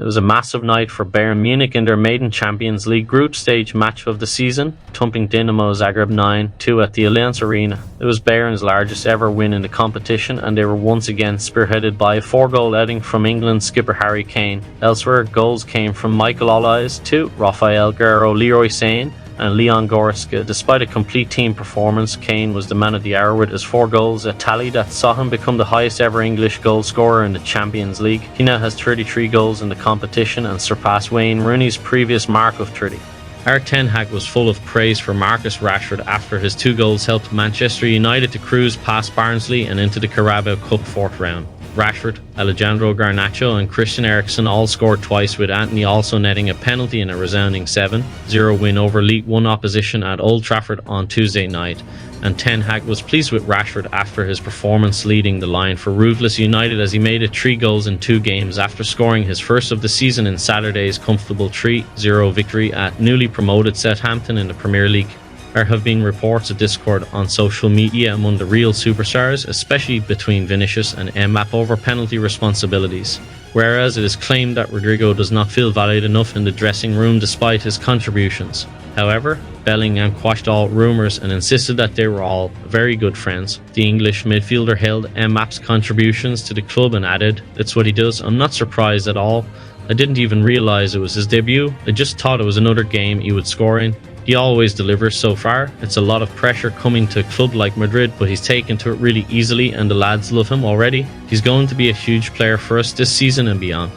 It was a massive night for Bayern Munich in their maiden Champions League group stage match of the season, thumping Dinamo Zagreb 9-2 at the Allianz Arena. It was Bayern's largest ever win in the competition, and they were once again spearheaded by a 4-goal outing from England skipper Harry Kane. Elsewhere, goals came from Michael Olise, 2, Rafael Guerreiro, Leroy Sane, and Leon Goretzka. Despite a complete team performance, Kane was the man of the hour with his 4 goals, a tally that saw him become the highest ever English goal scorer in the Champions League. He now has 33 goals in the competition and surpassed Wayne Rooney's previous mark of 30. Erik ten Hag was full of praise for Marcus Rashford after his 2 goals helped Manchester United to cruise past Barnsley and into the Carabao Cup 4th round. Rashford, Alejandro Garnacho and Christian Eriksen all scored twice, with Anthony also netting a penalty in a resounding 7-0 win over League One opposition at Old Trafford on Tuesday night. And Ten Hag was pleased with Rashford after his performance leading the line for Ruthless United, as he made it 3 goals in 2 games after scoring his first of the season in Saturday's comfortable 3-0 victory at newly promoted Southampton in the Premier League. There have been reports of discord on social media among the real superstars, especially between Vinicius and Mbappe over penalty responsibilities, whereas it is claimed that Rodrigo does not feel valued enough in the dressing room despite his contributions. However, Bellingham quashed all rumours and insisted that they were all very good friends. The English midfielder hailed Mbappe's contributions to the club and added, "That's what he does. I'm not surprised at all. I didn't even realise it was his debut. I just thought it was another game he would score in. He always delivers so far. It's a lot of pressure coming to a club like Madrid, but he's taken to it really easily and the lads love him already. He's going to be a huge player for us this season and beyond."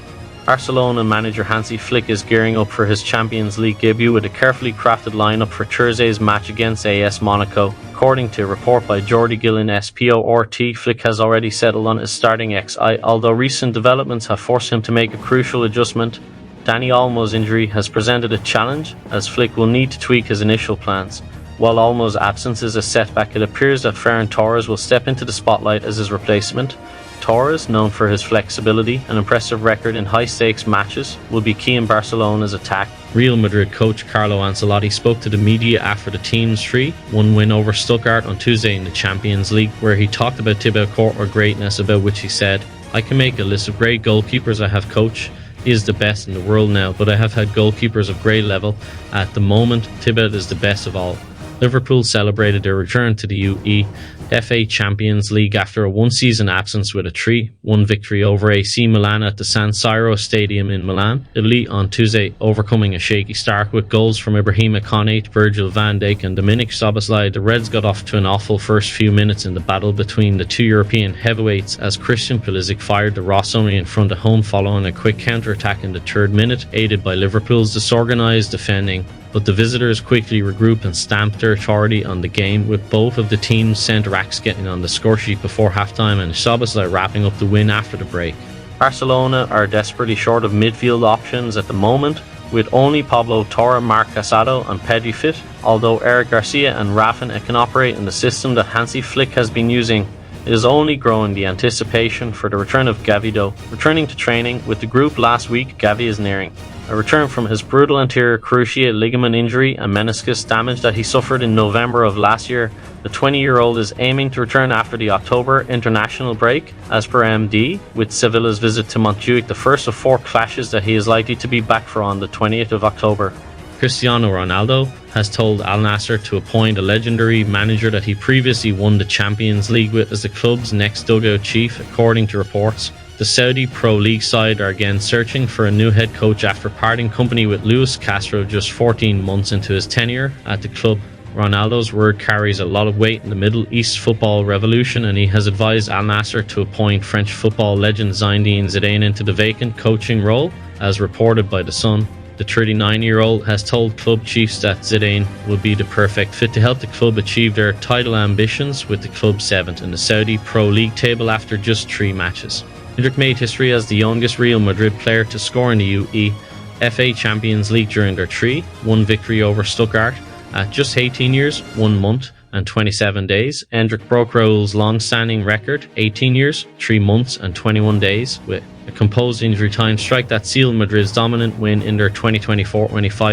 Barcelona manager Hansi Flick is gearing up for his Champions League debut with a carefully crafted lineup for Thursday's match against AS Monaco. According to a report by Jordi Gillin SPO-RT, Flick has already settled on his starting XI, although recent developments have forced him to make a crucial adjustment. Dani Olmo's injury has presented a challenge, as Flick will need to tweak his initial plans. While Olmo's absence is a setback, it appears that Ferran Torres will step into the spotlight as his replacement. Torres, known for his flexibility and impressive record in high-stakes matches, will be key in Barcelona's attack. Real Madrid coach Carlo Ancelotti spoke to the media after the team's 3-1 win over Stuttgart on Tuesday in the Champions League, where he talked about Thibaut Courtois' greatness, about which he said, "I can make a list of great goalkeepers I have coached. He is the best in the world now, but I have had goalkeepers of great level. At the moment, Thibaut is the best of all." Liverpool celebrated their return to the UEFA Champions League after a 1-season absence with a 3-1 victory over AC Milan at the San Siro Stadium in Milan, Italy on Tuesday, overcoming a shaky start with goals from Ibrahima Konate, Virgil van Dijk and Dominik Szoboszlai. The Reds got off to an awful first few minutes in the battle between the 2 European heavyweights as Christian Pulisic fired the Rossoneri in front of home following a quick counter-attack in the 3rd minute, aided by Liverpool's disorganised defending. But the visitors quickly regrouped and stamped their authority on the game, with both of the team's centre-backs getting on the scoresheet before half-time and Szoboszlai wrapping up the win after the break. Barcelona are desperately short of midfield options at the moment, with only Pablo Torre, Marc Casado and Pedri fit, although Eric Garcia and Rafinha can operate in the system that Hansi Flick has been using. It is only growing the anticipation for the return of Gavi. Returning to training with the group last week, Gavi is nearing a return from his brutal anterior cruciate ligament injury and meniscus damage that he suffered in November of last year. The 20-year-old is aiming to return after the October international break, as per MD, with Sevilla's visit to Montjuic the first of 4 clashes that he is likely to be back for on the 20th of October. Cristiano Ronaldo has told Al Nassr to appoint a legendary manager that he previously won the Champions League with as the club's next dugout chief, according to reports. The Saudi Pro League side are again searching for a new head coach after parting company with Luis Castro just 14 months into his tenure at the club. Ronaldo's word carries a lot of weight in the Middle East football revolution, and he has advised Al Nassr to appoint French football legend Zinedine Zidane into the vacant coaching role, as reported by The Sun. The 39-year-old has told club chiefs that Zidane would be the perfect fit to help the club achieve their title ambitions, with the club 7th in the Saudi Pro League table after just 3 matches. Endrick made history as the youngest Real Madrid player to score in the UEFA Champions League during their 3-1 victory over Stuttgart. At just 18 years, 1 month and 27 days, Endrick broke Raul's long-standing record, 18 years, 3 months and 21 days, with a composed injury time strike that sealed Madrid's dominant win in their 2024-25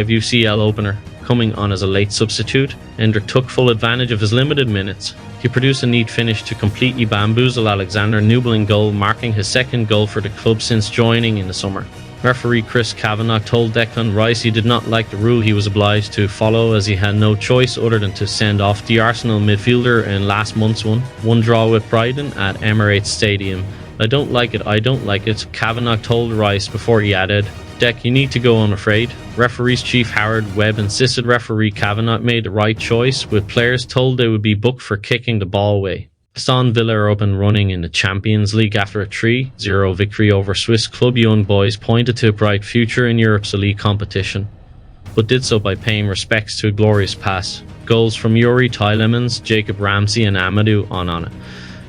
UCL opener. Coming on as a late substitute, Endrick took full advantage of his limited minutes. He produced a neat finish to completely bamboozle Alexander Nubel in goal, marking his 2nd goal for the club since joining in the summer. Referee Chris Kavanagh told Declan Rice he did not like the rule he was obliged to follow, as he had no choice other than to send off the Arsenal midfielder in last month's one draw with Brighton at Emirates Stadium. I don't like it, Kavanagh told Rice before he added, "Dec, you need to go, I'm afraid." Referees Chief Howard Webb insisted referee Kavanagh made the right choice, with players told they would be booked for kicking the ball away. Aston Villa are up and running in the Champions League after a 3-0 victory over Swiss club Young Boys pointed to a bright future in Europe's elite competition, but did so by paying respects to a glorious past. Goals from Yuri Tielemans, Jacob Ramsey and Amadou Onana,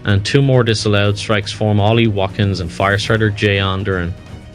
and 2 more disallowed strikes from Ollie Watkins and firestrider Jay Onduran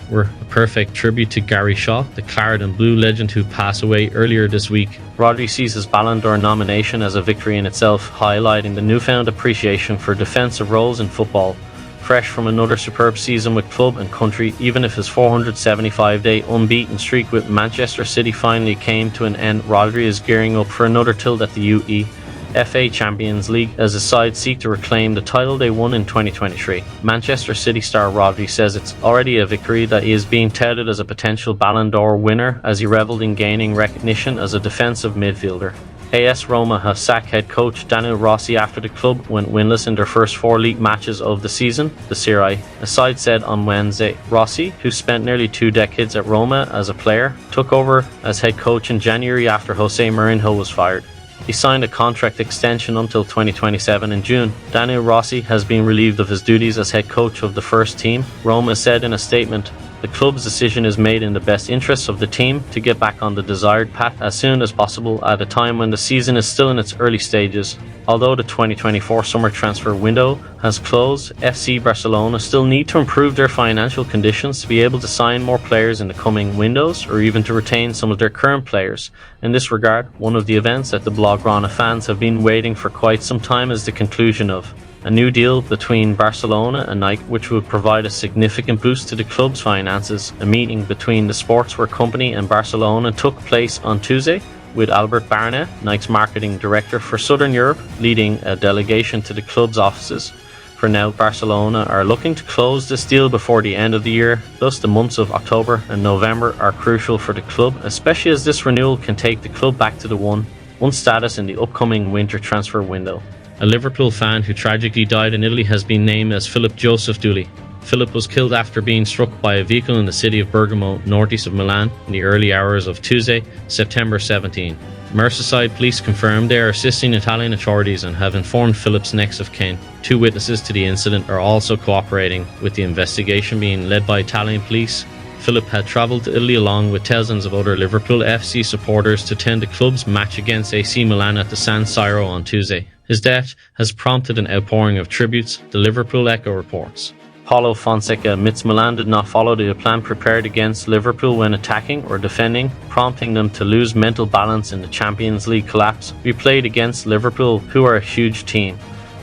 were a perfect tribute to Gary Shaw, the claret and blue legend who passed away earlier this week. Rodri sees his Ballon d'Or nomination as a victory in itself, highlighting the newfound appreciation for defensive roles in football. Fresh from another superb season with club and country, even if his 475-day unbeaten streak with Manchester City finally came to an end, Rodri is gearing up for another tilt at the UEFA Champions League as his side seek to reclaim the title they won in 2023. Manchester City star Rodri says it's already a victory that he is being touted as a potential Ballon d'Or winner, as he revelled in gaining recognition as a defensive midfielder. AS Roma has sacked head coach Daniel Rossi after the club went winless in their first 4 league matches of the season, the Serie. A side said on Wednesday, Rossi, who spent nearly 2 decades at Roma as a player, took over as head coach in January after Jose Mourinho was fired. He signed a contract extension until 2027 in June. Daniel Rossi has been relieved of his duties as head coach of the first team. Roma said in a statement, "The club's decision is made in the best interests of the team to get back on the desired path as soon as possible at a time when the season is still in its early stages." Although the 2024 summer transfer window has closed, FC Barcelona still need to improve their financial conditions to be able to sign more players in the coming windows, or even to retain some of their current players. In this regard, one of the events that the Blaugrana fans have been waiting for quite some time is the conclusion of a new deal between Barcelona and Nike, which would provide a significant boost to the club's finances. A meeting between the sportswear company and Barcelona took place on Tuesday, with Albert Barnet, Nike's marketing director for Southern Europe, leading a delegation to the club's offices. For now, Barcelona are looking to close this deal before the end of the year, thus the months of October and November are crucial for the club, especially as this renewal can take the club back to the one status in the upcoming winter transfer window. A Liverpool fan who tragically died in Italy has been named as Philip Joseph Dooley. Philip was killed after being struck by a vehicle in the city of Bergamo, northeast of Milan, in the early hours of Tuesday, September 17. Merseyside police confirmed they are assisting Italian authorities and have informed Philip's next of kin. 2 witnesses to the incident are also cooperating with the investigation being led by Italian police. Philip had travelled to Italy along with thousands of other Liverpool FC supporters to attend the club's match against AC Milan at the San Siro on Tuesday. His death has prompted an outpouring of tributes, the Liverpool Echo reports. Paulo Fonseca admits Milan did not follow the plan prepared against Liverpool when attacking or defending, prompting them to lose mental balance in the Champions League collapse. "We played against Liverpool, who are a huge team.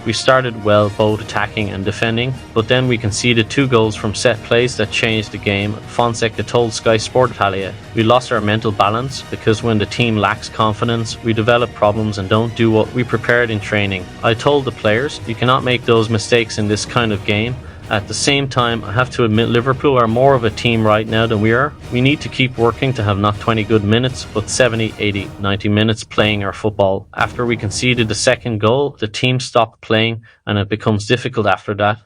We started well both attacking and defending, but then we conceded 2 goals from set plays that changed the game," Fonseca told Sky Sport Italia. "We lost our mental balance because when the team lacks confidence, we develop problems and don't do what we prepared in training. I told the players, you cannot make those mistakes in this kind of game. At the same time, I have to admit Liverpool are more of a team right now than we are. We need to keep working to have not 20 good minutes, but 70, 80, 90 minutes playing our football. After we conceded the second goal, the team stopped playing and it becomes difficult after that."